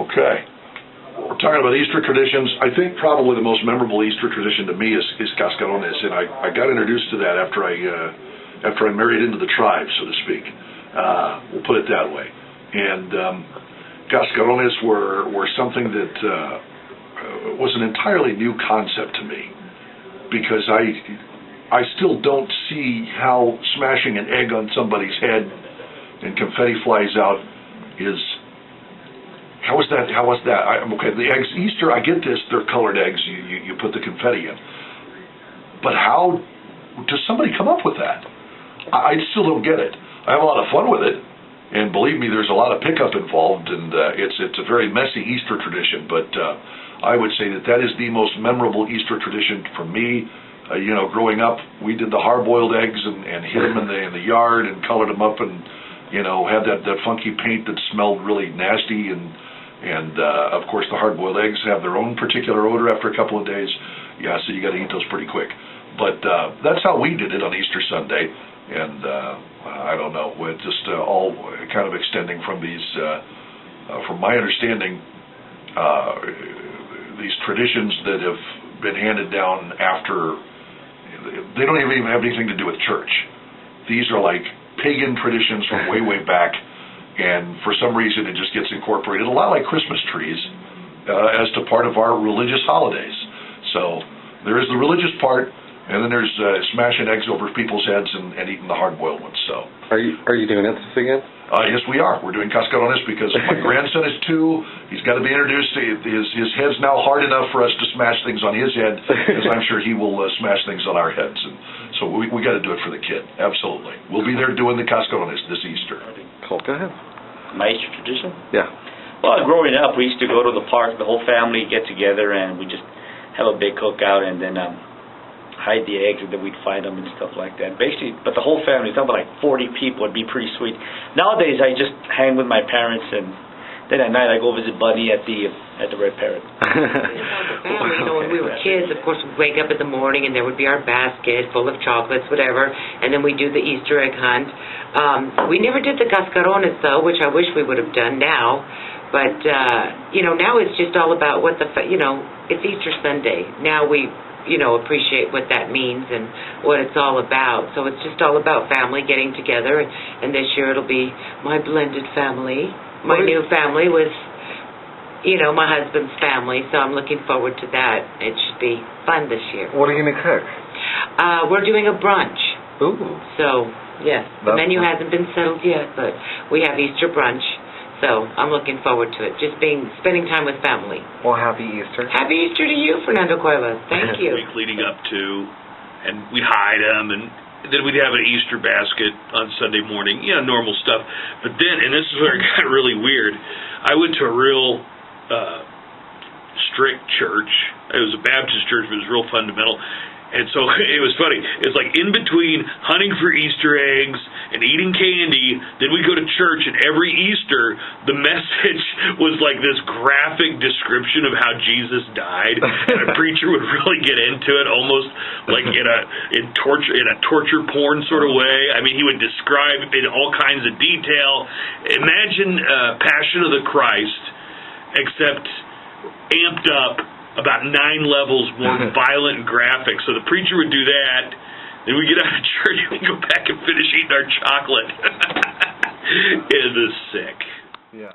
Okay. We're talking about Easter traditions. I think probably the most memorable Easter tradition to me is cascarones, and I got introduced to that after I married into the tribe, so to speak. We'll put it that way. And cascarones were something that was an entirely new concept to me, because I still don't see how smashing an egg on somebody's head and confetti flies out is... How was that? Okay, the eggs, Easter, I get this, they're colored eggs, you put the confetti in. But how does somebody come up with that? I still don't get it. I have a lot of fun with it, and believe me, there's a lot of pickup involved, and it's a very messy Easter tradition, but I would say that is the most memorable Easter tradition for me. Growing up, we did the hard-boiled eggs and hid them in the yard and colored them up and, had that funky paint that smelled really nasty, and of course the hard-boiled eggs have their own particular odor after a couple of days. Yeah, so you got to eat those pretty quick. But that's how we did it on Easter Sunday, and I don't know, we're just all kind of extending from these, from my understanding, these traditions that have been handed down after, they don't even have anything to do with church. These are like pagan traditions from way, way back, and for some reason it just gets incorporated, a lot like Christmas trees, as to part of our religious holidays. So there is the religious part, and then there's smashing eggs over people's heads and eating the hard-boiled ones. So are you doing this again? Yes, we are. We're doing cascarones because my grandson is 2. He's got to be introduced. His head's now hard enough for us to smash things on his head, because I'm sure he will smash things on our heads. And so we got to do it for the kid. Absolutely. We'll be there doing the cascarones this Easter. Cool. Go ahead. My Easter tradition? Yeah. Well, growing up, we used to go to the park, the whole family get together, and we just have a big cookout, and then hide the eggs, and then we'd find them and stuff like that. Basically, but the whole family, talking about like 40 people, it'd be pretty sweet. Nowadays, I just hang with my parents, and then at night I go visit Buddy at the Red Parrot. When we were kids, of course, we'd wake up in the morning, and there would be our basket full of chocolates, whatever, and then we'd do the Easter egg hunt. We never did the cascarones, though, which I wish we would have done now. But, now it's just all about what it's Easter Sunday. Now we appreciate what that means and what it's all about. So it's just all about family getting together, and this year it'll be my blended family. My new family with, my husband's family, so I'm looking forward to that. It should be fun this year. What are you going to cook? We're doing a brunch. Ooh. So, yes, the menu hasn't been settled yet, but we have Easter brunch. So I'm looking forward to it. Just spending time with family. Well, happy Easter. Happy Easter to you, Fernando Cuevas. Thank you. Week leading up to, and we'd hide them, and then we'd have an Easter basket on Sunday morning. Normal stuff. But then, and this is where it got really weird, I went to a real strict church. It was a Baptist church, but it was real fundamental. And so it was funny. It's like in between hunting for Easter eggs and eating candy, then we go to church, and every Easter the message was like this graphic description of how Jesus died, and a preacher would really get into it, almost like in a torture porn sort of way. I mean, he would describe in all kinds of detail. Imagine Passion of the Christ, except amped up about 9 levels more violent and graphic. So the preacher would do that, then we get out of church and we go back and finish eating our chocolate. It is sick. Yeah.